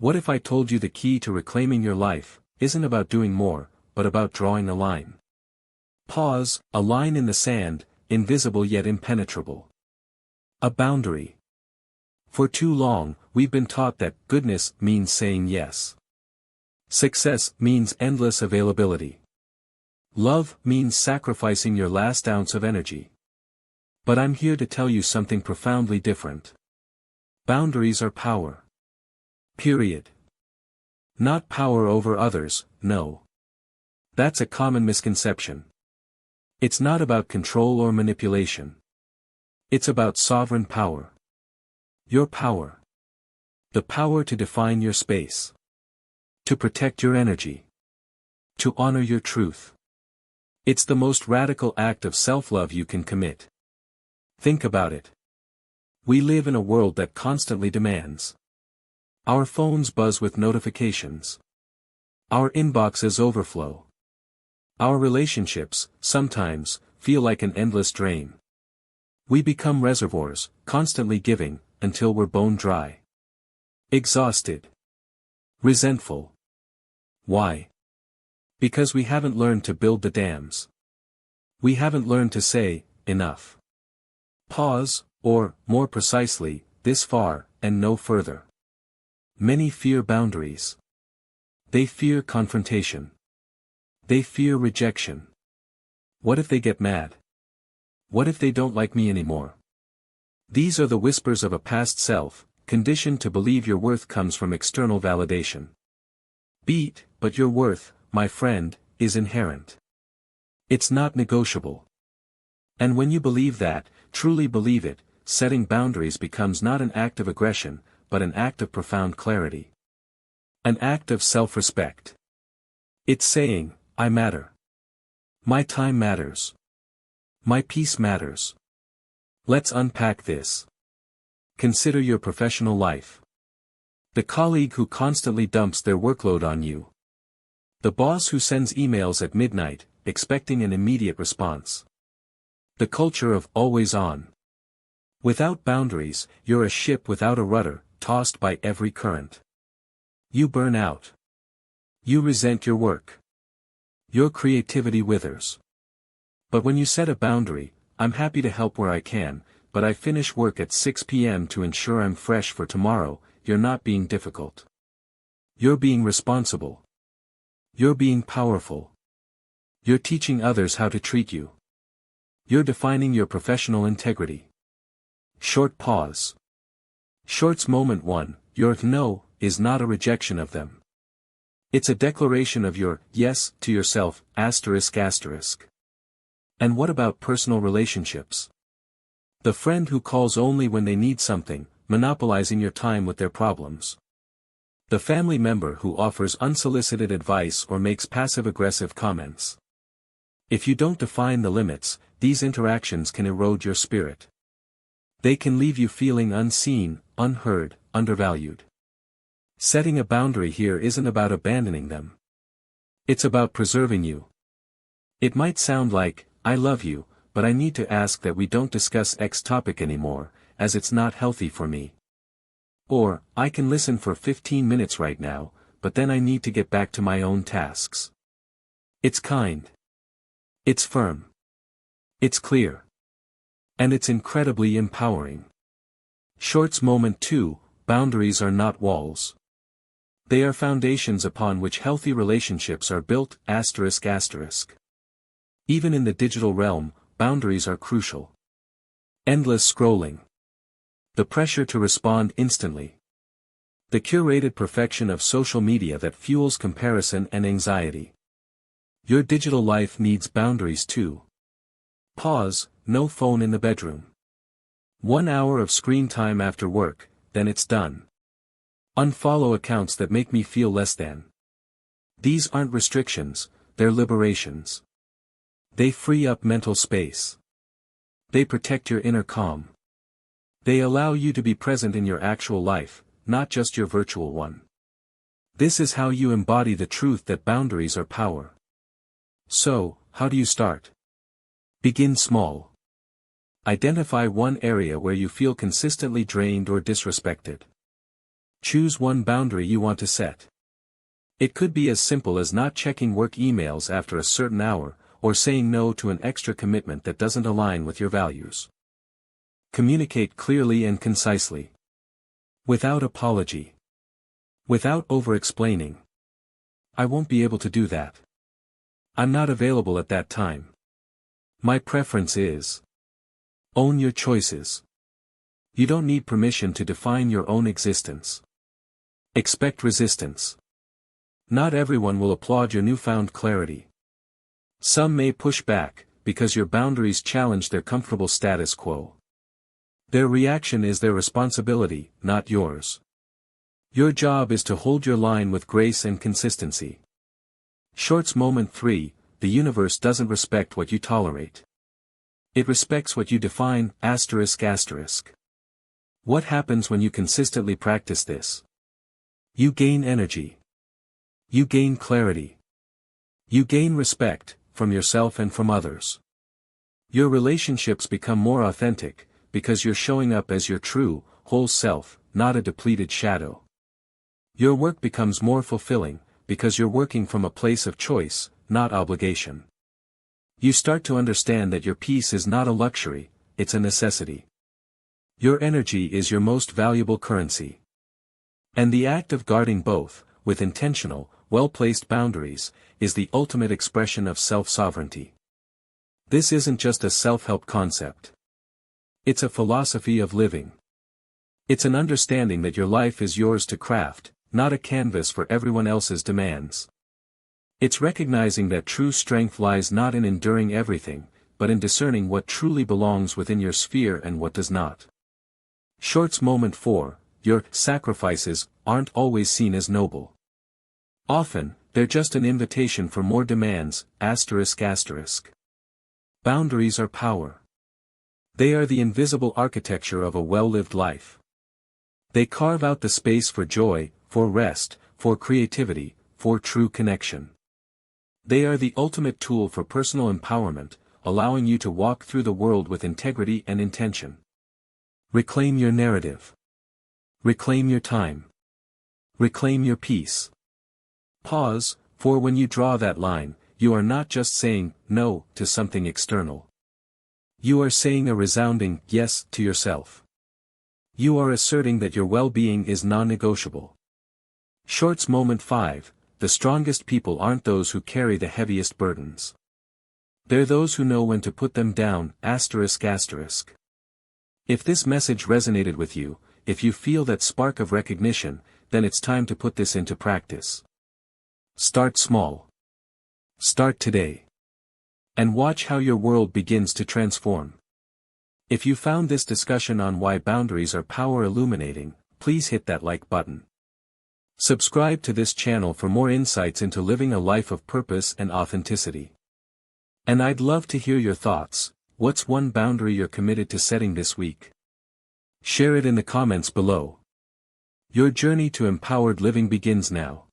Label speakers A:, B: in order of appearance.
A: What if I told you the key to reclaiming your life isn't about doing more, but about drawing a line? Pause, a line in the sand, invisible yet impenetrable. A boundary. For too long, we've been taught that goodness means saying yes. Success means endless availability. Love means sacrificing your last ounce of energy. But I'm here to tell you something profoundly different. Boundaries are power. Period. Not power over others, no. That's a common misconception. It's not about control or manipulation. It's about sovereign power. Your power. The power to define your space. To protect your energy. To honor your truth. It's the most radical act of self-love you can commit. Think about it. We live in a world that constantly demands. Our phones buzz with notifications. Our inboxes overflow. Our relationships, sometimes, feel like an endless drain. We become reservoirs, constantly giving, until we're bone dry. Exhausted. Resentful. Why? Because we haven't learned to build the dams. We haven't learned to say, enough. Pause, or, more precisely, this far, and no further. Many fear boundaries. They fear confrontation. They fear rejection. What if they get mad? What if they don't like me anymore? These are the whispers of a past self, conditioned to believe your worth comes from external validation. But your worth, my friend, is inherent. It's not negotiable. And when you believe that, truly believe it, setting boundaries becomes not an act of aggression, but an act of profound clarity. An act of self-respect. It's saying, I matter. My time matters. My peace matters. Let's unpack this. Consider your professional life. The colleague who constantly dumps their workload on you. The boss who sends emails at midnight, expecting an immediate response. The culture of always on. Without boundaries, you're a ship without a rudder, tossed by every current. You burn out. You resent your work. Your creativity withers. But when you set a boundary, I'm happy to help where I can, but I finish work at 6 p.m. to ensure I'm fresh for tomorrow, you're not being difficult. You're being responsible. You're being powerful. You're teaching others how to treat you. You're defining your professional integrity. Short pause. Short's moment 1, your no, is not a rejection of them. It's a declaration of your yes to yourself, ***. And what about personal relationships? The friend who calls only when they need something, monopolizing your time with their problems. The family member who offers unsolicited advice or makes passive-aggressive comments. If you don't define the limits, these interactions can erode your spirit. They can leave you feeling unseen, unheard, undervalued. Setting a boundary here isn't about abandoning them. It's about preserving you. It might sound like, I love you, but I need to ask that we don't discuss X topic anymore, as it's not healthy for me. Or, I can listen for 15 minutes right now, but then I need to get back to my own tasks. It's kind. It's firm. It's clear. And it's incredibly empowering. Short's moment 2, boundaries are not walls. They are foundations upon which healthy relationships are built, ***. Even in the digital realm, boundaries are crucial. Endless scrolling. The pressure to respond instantly. The curated perfection of social media that fuels comparison and anxiety. Your digital life needs boundaries too. Pause, no phone in the bedroom. 1 hour of screen time after work, then it's done. Unfollow accounts that make me feel less than. These aren't restrictions, they're liberations. They free up mental space. They protect your inner calm. They allow you to be present in your actual life, not just your virtual one. This is how you embody the truth that boundaries are power. So, how do you start? Begin small. Identify one area where you feel consistently drained or disrespected. Choose one boundary you want to set. It could be as simple as not checking work emails after a certain hour, or saying no to an extra commitment that doesn't align with your values. Communicate clearly and concisely. Without apology. Without over-explaining. I won't be able to do that. I'm not available at that time. My preference is. Own your choices. You don't need permission to define your own existence. Expect resistance. Not everyone will applaud your newfound clarity. Some may push back, because your boundaries challenge their comfortable status quo. Their reaction is their responsibility, not yours. Your job is to hold your line with grace and consistency. Short's moment 3, the universe doesn't respect what you tolerate. It respects what you define, ***. What happens when you consistently practice this? You gain energy. You gain clarity. You gain respect, from yourself and from others. Your relationships become more authentic, because you're showing up as your true, whole self, not a depleted shadow. Your work becomes more fulfilling, because you're working from a place of choice, not obligation. You start to understand that your peace is not a luxury, it's a necessity. Your energy is your most valuable currency. And the act of guarding both, with intentional, well-placed boundaries, is the ultimate expression of self-sovereignty. This isn't just a self-help concept. It's a philosophy of living. It's an understanding that your life is yours to craft, not a canvas for everyone else's demands. It's recognizing that true strength lies not in enduring everything, but in discerning what truly belongs within your sphere and what does not. Short's moment 4, your sacrifices aren't always seen as noble. Often, they're just an invitation for more demands, ***. Boundaries are power. They are the invisible architecture of a well-lived life. They carve out the space for joy, for rest, for creativity, for true connection. They are the ultimate tool for personal empowerment, allowing you to walk through the world with integrity and intention. Reclaim your narrative. Reclaim your time. Reclaim your peace. Pause, for when you draw that line, you are not just saying no to something external. You are saying a resounding yes to yourself. You are asserting that your well-being is non-negotiable. Short's moment 5, the strongest people aren't those who carry the heaviest burdens. They're those who know when to put them down, ***. If this message resonated with you, if you feel that spark of recognition, then it's time to put this into practice. Start small. Start today. And watch how your world begins to transform. If you found this discussion on why boundaries are power illuminating, please hit that like button. Subscribe to this channel for more insights into living a life of purpose and authenticity. And I'd love to hear your thoughts. What's one boundary you're committed to setting this week? Share it in the comments below. Your journey to empowered living begins now.